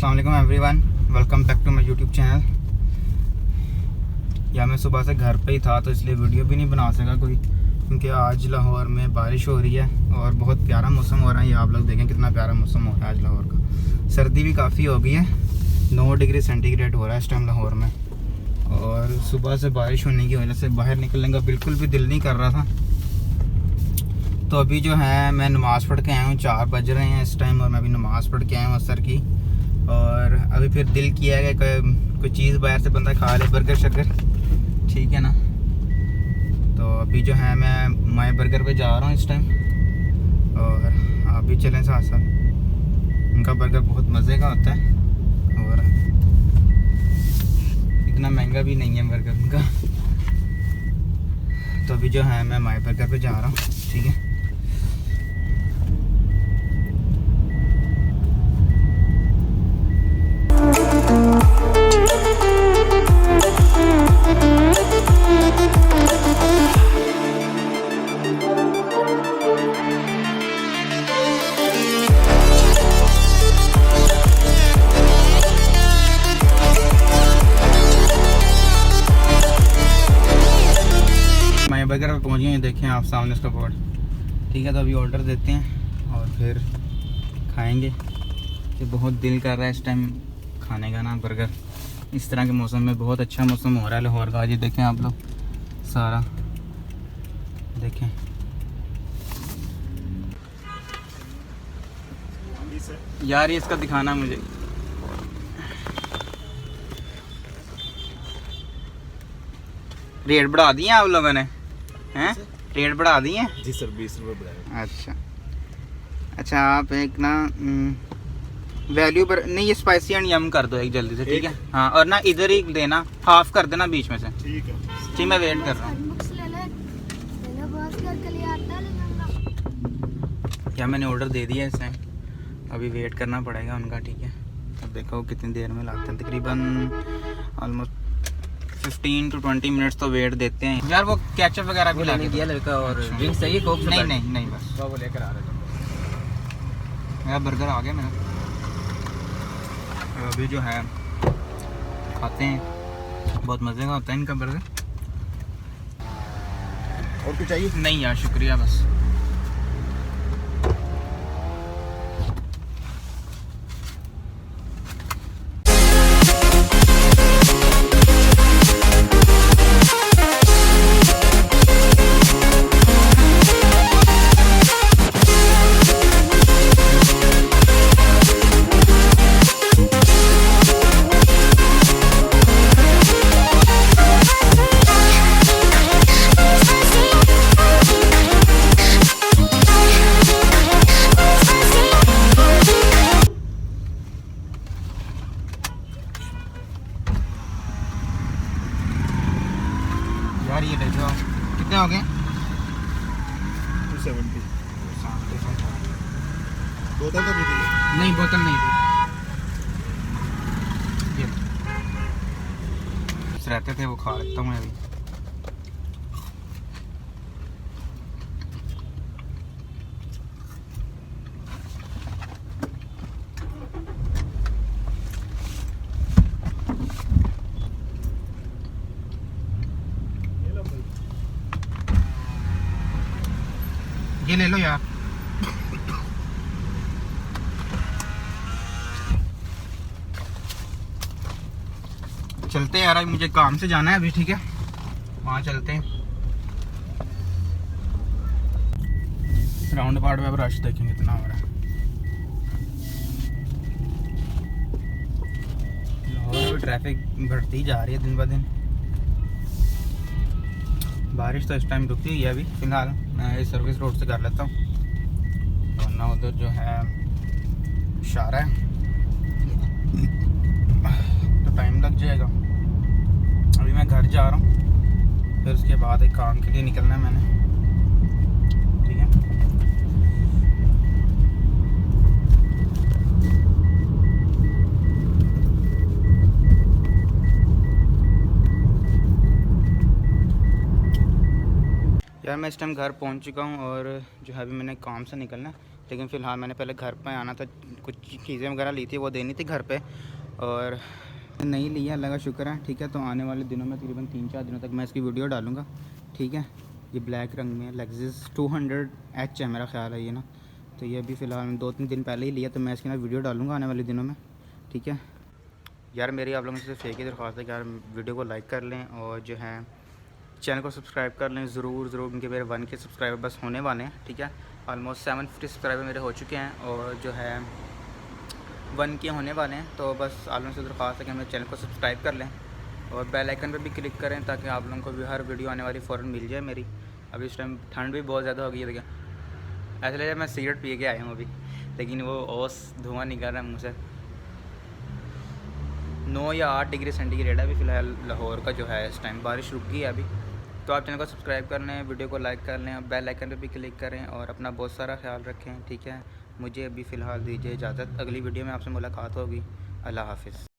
अस्सलाम वालेकुम everyone, welcome back to my YouTube channel. या मैं सुबह से घर पे ही था तो इसलिए वीडियो भी नहीं बना सका कोई, क्योंकि आज लाहौर में बारिश हो रही है और बहुत प्यारा मौसम हो रहा है। ये आप लोग देखें कितना प्यारा मौसम हो रहा है आज लाहौर का। सर्दी भी काफ़ी हो गई है, 9 डिग्री सेंटीग्रेड हो रहा है इस टाइम लाहौर में। और सुबह से बारिश होने की वजह से बाहर निकलने का बिल्कुल भी दिल नहीं कर रहा था। तो अभी जो है मैं नमाज़ पढ़ के आया हूँ, 4 बज रहे हैं इस टाइम, और मैं अभी नमाज़ पढ़ के आया हूँ असर की। और अभी फिर दिल किया है कि कोई चीज़ बाहर से बंदा खा ले, बर्गर शर्गर, ठीक है ना। तो अभी जो है मैं माय बर्गर पे जा रहा हूँ इस टाइम, और आप भी चलें साथ साथ। उनका बर्गर बहुत मज़े का होता है और इतना महंगा भी नहीं है बर्गर उनका। तो अभी जो है मैं माय बर्गर पे जा रहा हूँ, ठीक है। बर्गर पे पहुँच गए, देखें आप सामने इसका बोर्ड, ठीक है। तो अभी ऑर्डर देते हैं और फिर खाएंगे कि बहुत दिल कर रहा है इस टाइम खाने का ना बर्गर। इस तरह के मौसम में बहुत अच्छा मौसम हो रहा है लाहौर का। ये देखें आप लोग, सारा देखें। यार ये इसका दिखाना मुझे। रेट बढ़ा दिए आप लोगों ने हैं? रेट बढ़ा दिए जी सर, 20 रुपये बढ़ाए। अच्छा आप एक ना वैल्यू पर नहीं, ये स्पाइसी एंड यम कर दो एक जल्दी से, ठीक है। हाँ, और ना इधर ही देना, हाफ कर देना बीच में से, ठीक है। ठीक, मैं वेट कर रहा हूँ। क्या मैंने ऑर्डर दे दिया इस टाइम, अभी वेट करना पड़ेगा उनका, ठीक है। अब देखो कितनी देर में लाते हैं, तकरीबन ऑलमोस्ट 15 to 20 मिनट्स तो वेट देते हैं यार। वो केचप वगैरह भी लाने दिया लड़का, और ड्रिंक्स चाहिए, कोक? नहीं बस वो लेकर आ रहे हैं। मेरा बर्गर आ गया मेरा। अभी जो है खाते हैं, बहुत मज़े का होता है इनका बर्गर। और कुछ चाहिए? नहीं यार, शुक्रिया बस। यार ये देखो कितने हो गए? 270। बोतल तो नहीं थी? नहीं, बोतल नहीं थी। ये रहते थे वो, खा लेता हूँ मैं अभी। ये ले लो यार। चलते हैं यार, अभी मुझे काम से जाना है अभी, ठीक है। वहाँ चलते हैं। राउंड अबाउट में अब रश देखेंगे कितना हो रहा है। लाहौर में ट्रैफिक बढ़ती ही जा रही है दिन ब दिन। बारिश तो इस टाइम रुकती ही है अभी फिलहाल। मैं इस सर्विस रोड से कर लेता हूँ, वरना उधर जो है इशारा है तो टाइम लग जाएगा। अभी मैं घर जा रहा हूँ, फिर उसके बाद एक काम के लिए निकलना है मैंने, ठीक है। यार मैं इस टाइम घर पहुंच चुका हूं और जो है अभी मैंने काम से निकलना है। लेकिन फ़िलहाल मैंने पहले घर पे आना था, कुछ चीज़ें वगैरह ली थी वो देनी थी घर पे, और नहीं लिया, अल्लाह का शुक्र है। ठीक है, तो आने वाले दिनों में तकरीबन 3-4 दिनों तक मैं इसकी वीडियो डालूँगा। ठीक है, ये ब्लैक रंग में लेक्सिस 200H है मेरा ख्याल है ये ना। तो ये अभी फ़िलहाल 2-3 दिन पहले ही लिया, तो मैं इसके ना वीडियो डालूँगा आने वाले दिनों में। ठीक है यार, मेरी आप लोगों से सिर्फ एक ही दरख्वास्त है कि यार वीडियो को लाइक कर लें और जो है चैनल को सब्सक्राइब कर लें ज़रूर क्योंकि मेरे 1 के सब्सक्राइबर बस होने वाले हैं। ठीक है, ऑलमोस्ट 750 सब्सक्राइबर मेरे हो चुके हैं और जो है 1 के होने वाले हैं। तो बस आप लोगों से दरख्वास्त है कि मेरे चैनल को सब्सक्राइब कर लें और बेल आइकन पर भी क्लिक करें ताकि आप लोगों को भी हर वीडियो आने वाली फ़ौरन मिल जाए मेरी। अभी इस टाइम ठंड भी बहुत ज़्यादा हो गई है, देखिए ऐसा लगा मैं सिगरेट पी के आया हूँ अभी, लेकिन वो ओस धुआं निकल रहा है मुँह से। 9 या 8 डिग्री सेंटीग्रेड है अभी फ़िलहाल लाहौर का जो है इस टाइम, बारिश रुक गई है अभी। तो आप चैनल को सब्सक्राइब कर लें, वीडियो को लाइक कर लें और बेल आइकन पे भी क्लिक करें और अपना बहुत सारा ख्याल रखें। ठीक है, मुझे अभी फ़िलहाल दीजिए इजाज़त, अगली वीडियो में आपसे मुलाकात होगी। अल्लाह हाफ़िज़।